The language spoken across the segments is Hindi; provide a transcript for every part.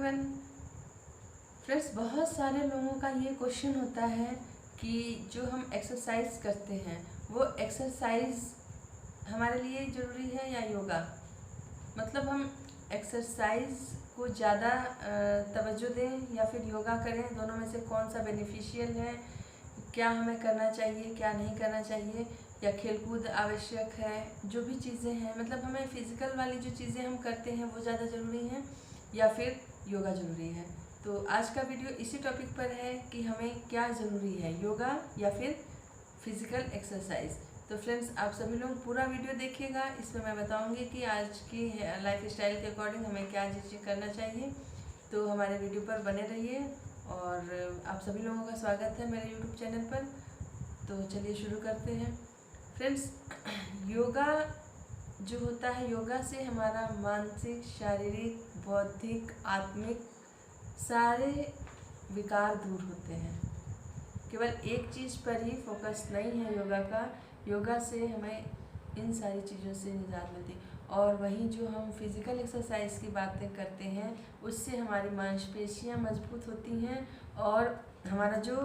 एवरीवन। फ्रेंड्स, बहुत सारे लोगों का ये क्वेश्चन होता है कि जो हम एक्सरसाइज करते हैं वो एक्सरसाइज हमारे लिए ज़रूरी है या योगा। मतलब हम एक्सरसाइज को ज़्यादा तवज्जो दें या फिर योगा करें, दोनों में से कौन सा बेनिफिशियल है, क्या हमें करना चाहिए क्या नहीं करना चाहिए, या खेलकूद आवश्यक है। जो भी चीज़ें हैं, मतलब हमें फिज़िकल वाली जो चीज़ें हम करते हैं वो ज़्यादा ज़रूरी हैं या फिर योगा ज़रूरी है। तो आज का वीडियो इसी टॉपिक पर है कि हमें क्या ज़रूरी है, योगा या फिर फिज़िकल एक्सरसाइज। तो फ्रेंड्स, आप सभी लोग पूरा वीडियो देखिएगा। इसमें मैं बताऊंगी कि आज की लाइफ स्टाइल के अकॉर्डिंग हमें क्या चीज़ें करना चाहिए। तो हमारे वीडियो पर बने रहिए और आप सभी लोगों का स्वागत है मेरे यूट्यूब चैनल पर। तो चलिए शुरू करते हैं। फ्रेंड्स, योगा जो होता है, योगा से हमारा मानसिक, शारीरिक, बौद्धिक, आत्मिक सारे विकार दूर होते हैं। केवल एक चीज़ पर ही फोकस नहीं है योगा का। योगा से हमें इन सारी चीज़ों से निजात मिलती है। और वहीं जो हम फिज़िकल एक्सरसाइज की बातें करते हैं उससे हमारी मांसपेशियां मजबूत होती हैं और हमारा जो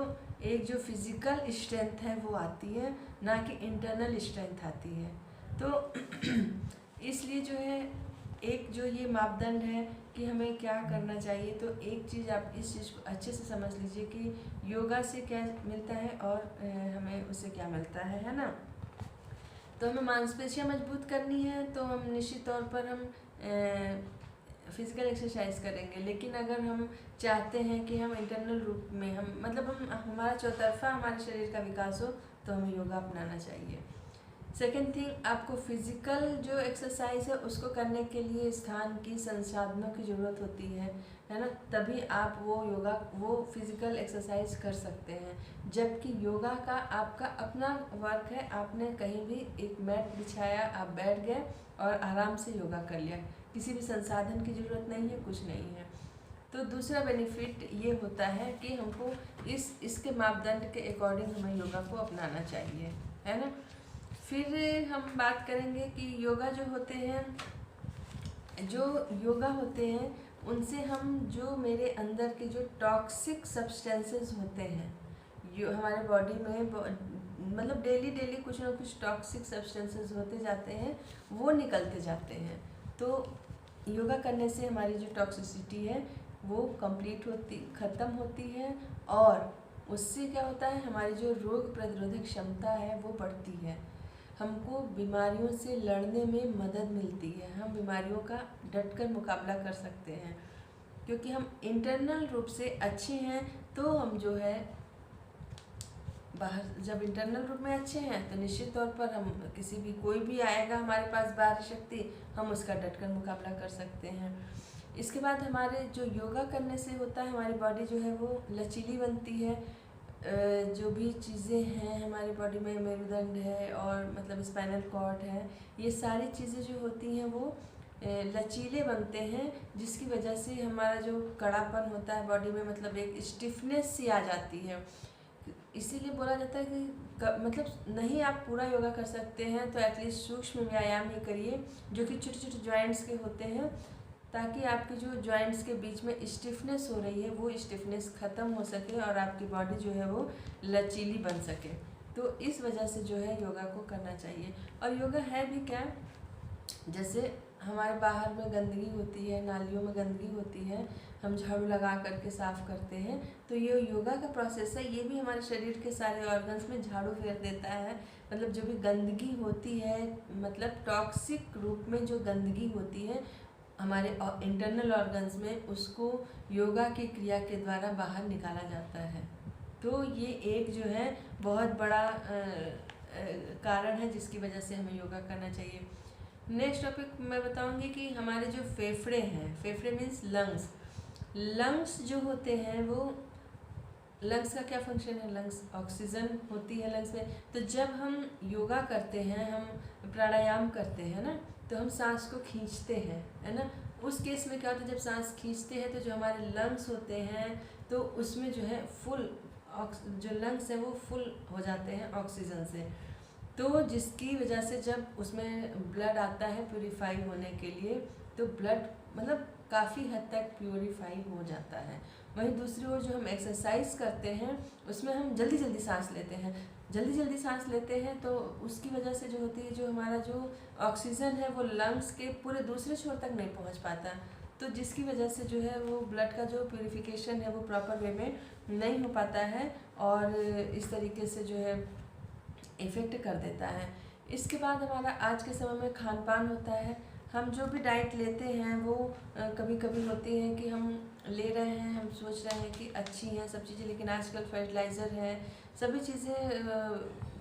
जो फिज़िकल स्ट्रेंथ है वो आती है, ना कि इंटरनल स्ट्रेंथ आती है। तो इसलिए जो है एक जो ये मापदंड है कि हमें क्या करना चाहिए, तो एक चीज़ आप इस चीज़ को अच्छे से समझ लीजिए कि योगा से क्या मिलता है और हमें उससे क्या मिलता है ना। तो हमें मांसपेशियां मजबूत करनी है तो हम निश्चित तौर पर हम फिज़िकल एक्सरसाइज करेंगे। लेकिन अगर हम चाहते हैं कि हम इंटरनल रूप में हम हमारा चौतरफा हमारे शरीर का विकास हो, तो हमें योगा अपनाना चाहिए। सेकेंड थिंग, आपको फिज़िकल जो एक्सरसाइज है उसको करने के लिए स्थान की, संसाधनों की ज़रूरत होती है ना। तभी आप वो फिज़िकल एक्सरसाइज कर सकते हैं। जबकि योगा का आपका अपना वर्क है, आपने कहीं भी एक मैट बिछाया, आप बैठ गए और आराम से योगा कर लिया, किसी भी संसाधन की ज़रूरत नहीं है, कुछ नहीं है। तो दूसरा बेनिफिट ये होता है कि हमको इसके मापदंड के अकॉर्डिंग हमें योगा को अपनाना चाहिए, है ना। फिर हम बात करेंगे कि योगा जो योगा होते हैं उनसे हम जो मेरे अंदर के जो टॉक्सिक सब्सटेंसेस होते हैं, जो हमारे बॉडी में मतलब डेली कुछ ना कुछ टॉक्सिक सब्सटेंसेस होते जाते हैं, वो निकलते जाते हैं। तो योगा करने से हमारी जो टॉक्सिसिटी है वो ख़त्म होती है और उससे क्या होता है, हमारी जो रोग प्रतिरोधक क्षमता है वो बढ़ती है। हमको बीमारियों से लड़ने में मदद मिलती है, हम बीमारियों का डटकर मुकाबला कर सकते हैं। क्योंकि हम इंटरनल रूप से अच्छे हैं तो हम जो है बाहर, जब इंटरनल रूप में अच्छे हैं तो निश्चित तौर पर हम कोई भी आएगा हमारे पास बाहरी शक्ति, हम उसका डटकर मुकाबला कर सकते हैं। इसके बाद हमारे जो योगा करने से होता है, हमारी बॉडी जो है वो लचीली बनती है। जो भी चीज़ें हैं हमारी बॉडी में, मेरुदंड है और मतलब स्पाइनल कॉर्ड है, ये सारी चीज़ें जो होती हैं वो लचीले बनते हैं, जिसकी वजह से हमारा जो कड़ापन होता है बॉडी में, मतलब एक स्टिफनेस सी आ जाती है। इसीलिए बोला जाता है कि मतलब नहीं आप पूरा योगा कर सकते हैं तो एटलीस्ट सूक्ष्म व्यायाम ही करिए, जो कि छोटे छोटे जॉइंट्स के होते हैं, ताकि आपके जो जॉइंट्स के बीच में स्टिफनेस हो रही है वो स्टिफनेस ख़त्म हो सके और आपकी बॉडी जो है वो लचीली बन सके। तो इस वजह से जो है योगा को करना चाहिए। और योगा है भी क्या, जैसे हमारे बाहर में गंदगी होती है, नालियों में गंदगी होती है, हम झाड़ू लगा करके साफ़ करते हैं, तो ये योगा का प्रोसेस है, ये भी हमारे शरीर के सारे ऑर्गन्स में झाड़ू फेर देता है। मतलब जो भी गंदगी होती है, मतलब टॉक्सिक रूप में जो गंदगी होती है हमारे इंटरनल ऑर्गन्स में, उसको योगा की क्रिया के द्वारा बाहर निकाला जाता है। तो ये एक जो है बहुत बड़ा कारण है जिसकी वजह से हमें योगा करना चाहिए। नेक्स्ट टॉपिक मैं बताऊंगी कि हमारे जो फेफड़े हैं, फेफड़े मीन्स लंग्स जो होते हैं, वो लंग्स का क्या फंक्शन है, लंग्स ऑक्सीजन होती है लंग्स में। तो जब हम योगा करते हैं, हम प्राणायाम करते हैं ना, तो हम सांस को खींचते हैं, है ना। उस केस में क्या होता है, जब सांस खींचते हैं तो जो हमारे लंग्स होते हैं तो उसमें जो है जो लंग्स है वो फुल हो जाते हैं ऑक्सीजन से। तो जिसकी वजह से जब उसमें ब्लड आता है प्यूरिफाई होने के लिए, तो ब्लड मतलब काफ़ी हद तक प्योरीफाई हो जाता है। वहीं दूसरी ओर जो हम एक्सरसाइज करते हैं उसमें हम जल्दी जल्दी सांस लेते हैं। जल्दी जल्दी सांस लेते हैं तो उसकी वजह से जो होती है, जो हमारा जो ऑक्सीजन है वो लंग्स के पूरे दूसरे छोर तक नहीं पहुंच पाता, तो जिसकी वजह से जो है वो ब्लड का जो प्यूरिफिकेशन है वो प्रॉपर वे में नहीं हो पाता है और इस तरीके से जो है इफ़ेक्ट कर देता है। इसके बाद हमारा आज के समय में खान पान होता है। हम जो भी डाइट लेते हैं वो कभी कभी होती है कि हम ले रहे हैं, हम सोच रहे हैं कि अच्छी हैं सब चीज़ें, लेकिन आजकल फर्टिलाइज़र है, सभी चीज़ें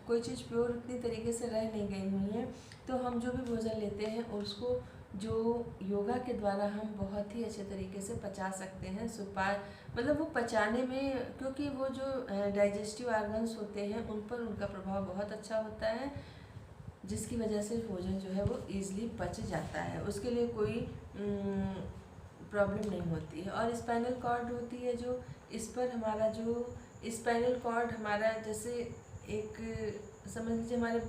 कोई चीज़ प्योर उतनी तरीके से रह नहीं गई हुई हैं। तो हम जो भी भोजन लेते हैं उसको जो योगा के द्वारा हम बहुत ही अच्छे तरीके से पचा सकते हैं। मतलब वो पचाने में, क्योंकि वो जो डाइजेस्टिव ऑर्गन्स होते हैं उन पर उनका प्रभाव बहुत अच्छा होता है, जिसकी वजह से भोजन जो है वो ईज़िली पच जाता है, उसके लिए कोई प्रॉब्लम नहीं होती है। और स्पाइनल कॉर्ड होती है जो, इस पर हमारा जो स्पाइनल कॉर्ड हमारा जैसे एक समझ लीजिए हमारे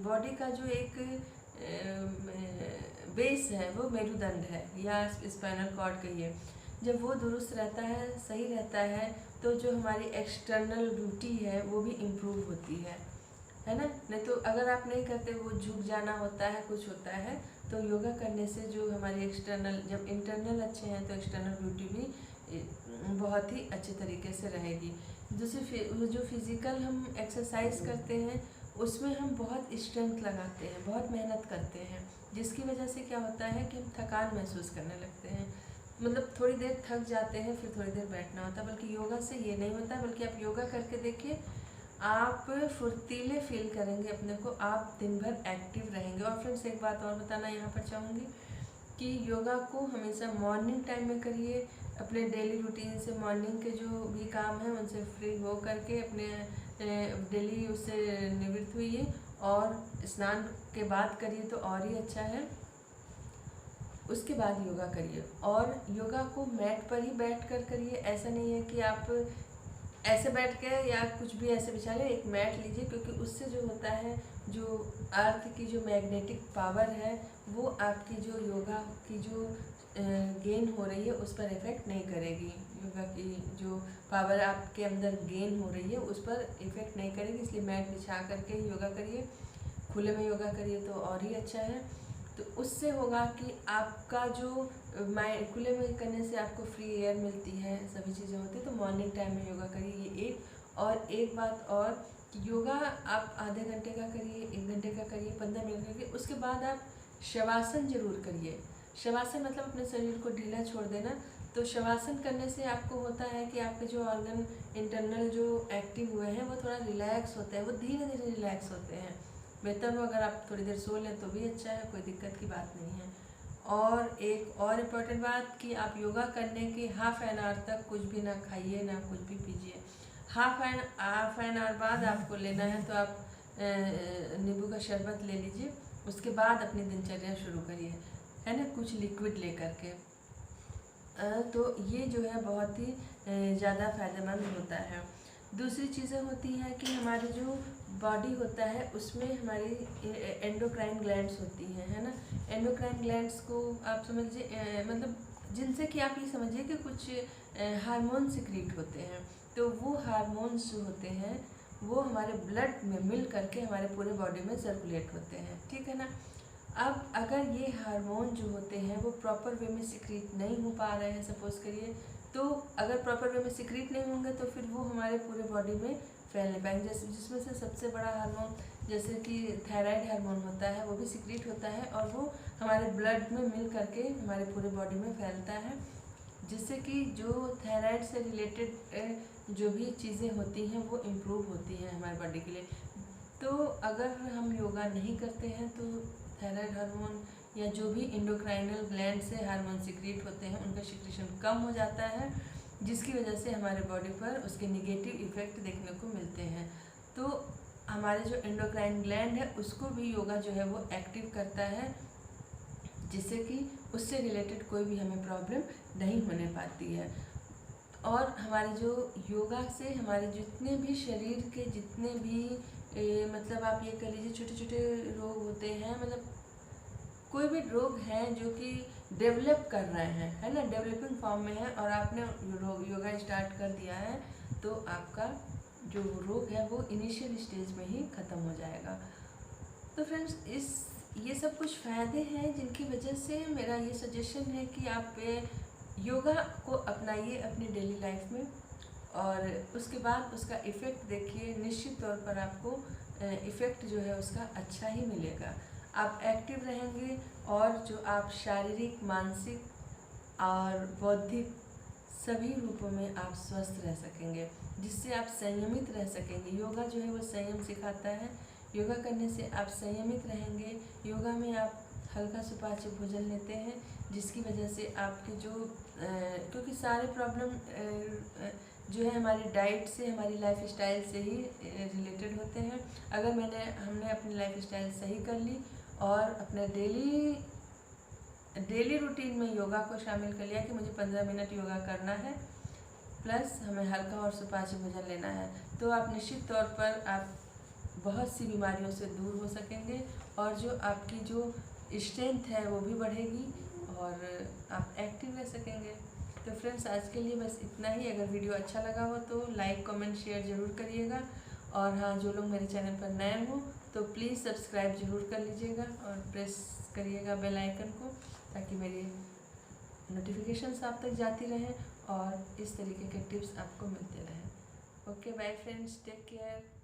बॉडी का जो एक बेस है वो मेरुदंड है या स्पाइनल कॉर्ड कहिए। जब वो दुरुस्त रहता है, सही रहता है, तो जो हमारी एक्सटर्नल ब्यूटी है वो भी इम्प्रूव होती है ना। नहीं तो अगर आप नहीं करते, वो झुक जाना होता है, कुछ होता है, तो योगा करने से जो हमारी एक्सटर्नल, जब इंटरनल अच्छे हैं तो एक्सटर्नल ब्यूटी भी बहुत ही अच्छे तरीके से रहेगी। दूसरी जो फिज़िकल हम एक्सरसाइज करते हैं उसमें हम बहुत स्ट्रेंथ लगाते हैं, बहुत मेहनत करते हैं, जिसकी वजह से क्या होता है कि हम थकान महसूस करने लगते हैं। मतलब थोड़ी देर थक जाते हैं, फिर थोड़ी देर बैठना होता है। बल्कि योगा से ये नहीं होता, बल्कि आप योगा करके देखिए, आप फुर्तीले फील करेंगे अपने को, आप दिन भर एक्टिव रहेंगे। और फ्रेंड्स एक बात और बताना यहाँ पर चाहूँगी कि योगा को हमेशा मॉर्निंग टाइम में करिए। अपने डेली रूटीन से मॉर्निंग के जो भी काम हैं उनसे फ्री हो करके अपने डेली उससे निवृत्त हुइए और स्नान के बाद करिए तो और ही अच्छा है। उसके बाद योगा करिए, और योगा को मैट पर ही बैठ कर करिए। ऐसा नहीं है कि आप ऐसे बैठ के या कुछ भी ऐसे बिछा लें, एक मैट लीजिए, क्योंकि उससे जो होता है, जो अर्थ की जो मैग्नेटिक पावर है वो आपकी जो योगा की जो गेन हो रही है उस पर इफ़ेक्ट नहीं करेगी। योगा की जो पावर आपके अंदर गेन हो रही है उस पर इफ़ेक्ट नहीं करेगी, इसलिए मैट बिछा करके ही योगा करिए। खुले में योगा करिए तो और ही अच्छा है। तो उससे होगा कि आपका जो माइंड, खुले में करने से आपको फ्री एयर मिलती है, सभी चीज़ें होती हैं। तो मॉर्निंग टाइम में योगा करिए, ये एक। और एक बात और कि योगा आप आधे घंटे का करिए, 1 घंटे का करिए, 15 मिनट का करिए, उसके बाद आप शवासन जरूर करिए। शवासन मतलब अपने शरीर को ढीला छोड़ देना। तो शवासन करने से आपको होता है कि आपके जो ऑर्गन इंटरनल जो एक्टिव हुए हैं वो थोड़ा रिलैक्स होते हैं, वो धीरे धीरे रिलैक्स होते हैं। बेहतर हो अगर आप थोड़ी देर सो लें तो भी अच्छा है, कोई दिक्कत की बात नहीं है। और एक और इम्पोर्टेंट बात कि आप योगा करने के हाफ एन आवर तक कुछ भी ना खाइए, ना कुछ भी पीजिए। हाफ एन आवर बाद आपको लेना है तो आप नींबू का शरबत ले लीजिए, उसके बाद अपनी दिनचर्या शुरू करिए, है ना, कुछ लिक्विड ले करके। तो ये जो है बहुत ही ज़्यादा फ़ायदेमंद होता है। दूसरी चीज़ें होती हैं कि हमारे जो बॉडी होता है उसमें हमारी एंडोक्राइन ग्लैंड्स होती हैं, है ना। एंडोक्राइन ग्लैंड्स को आप समझिए, मतलब जिनसे कि आप ये समझिए कि कुछ हार्मोन सिक्रीट होते हैं। तो वो हार्मोन्स जो होते हैं वो हमारे ब्लड में मिल करके हमारे पूरे बॉडी में सर्कुलेट होते हैं, ठीक है ना। अब अगर ये हार्मोन जो होते हैं वो प्रॉपर वे में सिक्रीट नहीं हो पा रहे हैं, सपोज करिए, तो अगर प्रॉपर वे में सिक्रीट नहीं होंगे तो फिर वो हमारे पूरे बॉडी में फैल नहीं पाएंगे। जैसे जिसमें से सबसे बड़ा हार्मोन जैसे कि थायराइड हार्मोन होता है, वो भी सिक्रीट होता है और वो हमारे ब्लड में मिल करके हमारे पूरे बॉडी में फैलता है, जिससे कि जो थायराइड से रिलेटेड जो भी चीज़ें होती हैं वो इम्प्रूव होती हैं हमारे बॉडी के लिए। तो अगर हम योगा नहीं करते हैं तो थायराइड हार्मोन या जो भी एंडोक्राइनल ग्लैंड से हार्मोन सिक्रीट होते हैं उनका सिक्रीशन कम हो जाता है, जिसकी वजह से हमारे बॉडी पर उसके निगेटिव इफ़ेक्ट देखने को मिलते हैं। तो हमारे जो एंडोक्राइन ग्लैंड है उसको भी योगा जो है वो एक्टिव करता है, जिससे कि उससे रिलेटेड कोई भी हमें प्रॉब्लम नहीं होने पाती है। और हमारे जो योगा से हमारे जितने भी शरीर के जितने भी मतलब आप ये कह लीजिए छोटे छोटे रोग होते हैं, मतलब कोई भी रोग है जो कि डेवलप कर रहे हैं, है ना, डेवलपिंग फॉर्म में है, और आपने योगा स्टार्ट कर दिया है, तो आपका जो रोग है वो इनिशियल स्टेज में ही ख़त्म हो जाएगा। तो फ्रेंड्स, ये सब कुछ फ़ायदे हैं जिनकी वजह से मेरा ये सजेशन है कि आप योगा को अपनाइए अपनी डेली लाइफ में, और उसके बाद उसका इफ़ेक्ट देखिए। निश्चित तौर पर आपको इफ़ेक्ट जो है उसका अच्छा ही मिलेगा। आप एक्टिव रहेंगे, और जो आप शारीरिक, मानसिक और बौद्धिक सभी रूपों में आप स्वस्थ रह सकेंगे, जिससे आप संयमित रह सकेंगे। योगा जो है वो संयम सिखाता है। योगा करने से आप संयमित रहेंगे। योगा में आप हल्का सुपाच्य भोजन लेते हैं, जिसकी वजह से आपके जो क्योंकि सारे प्रॉब्लम जो है हमारी डाइट से, हमारी लाइफ स्टाइल से ही रिलेटेड होते हैं। अगर हमने अपनी लाइफ स्टाइल सही कर ली और अपने डेली रूटीन में योगा को शामिल कर लिया कि मुझे 15 मिनट योगा करना है, प्लस हमें हल्का और सुपाच्य भोजन लेना है, तो आप निश्चित तौर पर आप बहुत सी बीमारियों से दूर हो सकेंगे, और जो आपकी जो स्ट्रेंथ है वो भी बढ़ेगी, और आप एक्टिव रह सकेंगे। तो फ्रेंड्स, आज के लिए बस इतना ही। अगर वीडियो अच्छा लगा हो तो लाइक, कमेंट, शेयर ज़रूर करिएगा, और हाँ, जो लोग मेरे चैनल पर नए हो तो प्लीज़ सब्सक्राइब ज़रूर कर लीजिएगा, और प्रेस करिएगा बेल आइकन को, ताकि मेरी नोटिफिकेशंस आप तक जाती रहें और इस तरीके के टिप्स आपको मिलते रहें। Okay, bye friends, take care.